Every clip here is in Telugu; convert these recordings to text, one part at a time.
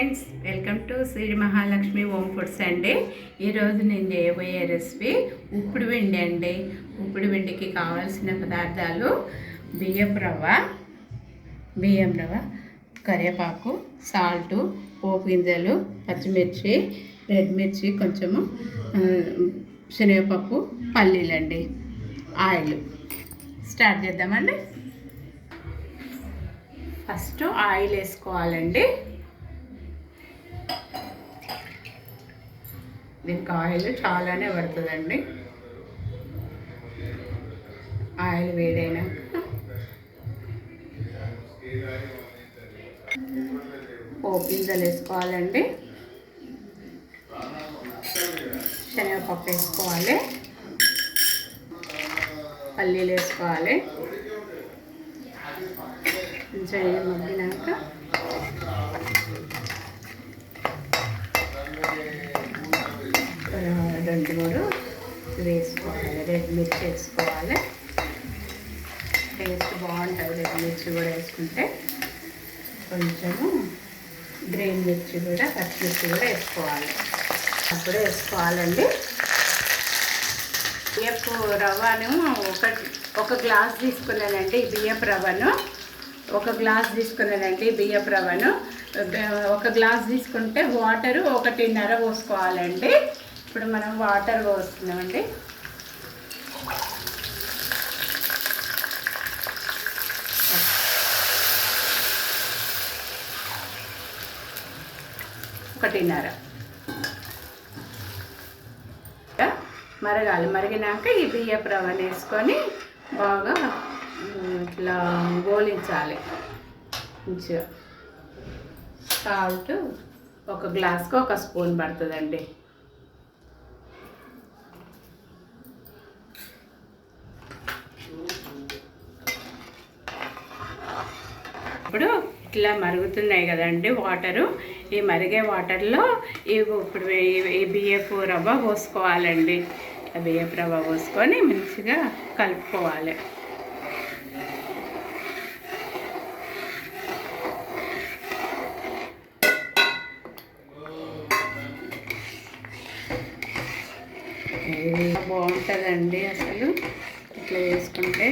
Friends, welcome to Shri Mahalakshmi home foods అండి. ఈరోజు నేను చేయబోయే రెసిపీ ఉప్పుడు పిండి అండి. ఉప్పుడు పిండికి కావాల్సిన పదార్థాలు బియ్యం రవ్వ, కరివేపాకు, సాల్టు, పోపు గింజలు, పచ్చిమిర్చి, రెడ్ మిర్చి, కొంచెము శనగపప్పు, పల్లీలండి, ఆయిల్. స్టార్ట్ చేద్దామండి. ఫస్ట్ ఆయిల్ వేసుకోవాలండి. దీనికి ఆయిల్ చాలానే పడుతుందండి. ఆయిల్ వేడైనాక పోపు గింజలు వేసుకోవాలండి. శనగపప్పు వేసుకోవాలి, పల్లీలు వేసుకోవాలి. కొంచెం మగ్గినాక రెండు మూడు వేసుకోవాలి. రెడ్ మిర్చి వేసుకోవాలి. టేస్ట్ బాగుంటుంది రెడ్ మిర్చి కూడా వేసుకుంటే. కొంచెము గ్రీన్ మిర్చి కూడా, పచ్చిమిర్చి కూడా వేసుకోవాలి. అప్పుడు వేసుకోవాలండి. బియ్యపు రవ్వను ఒక గ్లాస్ తీసుకున్నానండి. బియ్యపు రవ్వను ఒక గ్లాస్ ఒక గ్లాస్ తీసుకుంటే వాటరు 1.5 పోసుకోవాలండి. ఇప్పుడు మనం వాటర్ పోస్తున్నామండి. మరగాలి. మరిగినాక ఈ బియ్యపు రవ్వను వేసుకొని బాగా ఇట్లా గోలించాలి మంచిగా. సాల్ట్ ఒక గ్లాస్కి 1 స్పూన్ పడుతుందండి. ఇప్పుడు ఇట్లా మరుగుతున్నాయి కదండి వాటరు. ఈ మరిగే వాటర్లో ఇప్పుడు ఈ బియ్యపు రవ్వ పోసుకోవాలండి. బియ్యపు రవ్వ పోసుకొని మంచిగా కలుపుకోవాలి. బాగుంటుందండి అసలు ఇట్లా వేసుకుంటే.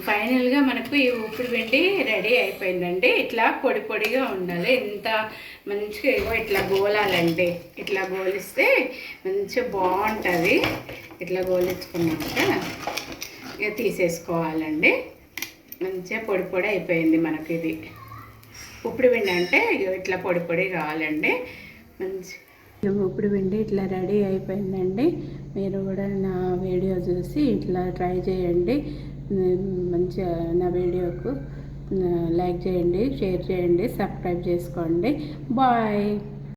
ఫైనల్గా మనకు ఈ ఉప్పుడు పిండి రెడీ అయిపోయిందండి. ఇట్లా పొడి పొడిగా ఉండాలి. ఎంత మంచిగా ఇట్లా గోలాలండి. ఇట్లా గోలిస్తే మంచిగా బాగుంటుంది. ఇట్లా గోలించుకున్నాక ఇక తీసేసుకోవాలండి. మంచిగా పొడి పొడి అయిపోయింది మనకి. ఇది ఉప్పుడు పిండి అంటే ఇట్లా పొడి పొడి కావాలండి. మంచి ఉప్పుడు పిండి ఇట్లా రెడీ అయిపోయిందండి. మీరు కూడా నా వీడియో చూసి ఇట్లా ట్రై చేయండి. మంచిగా నా వీడియోకు లైక్ చేయండి, షేర్ చేయండి, సబ్స్క్రైబ్ చేసుకోండి. బాయ్.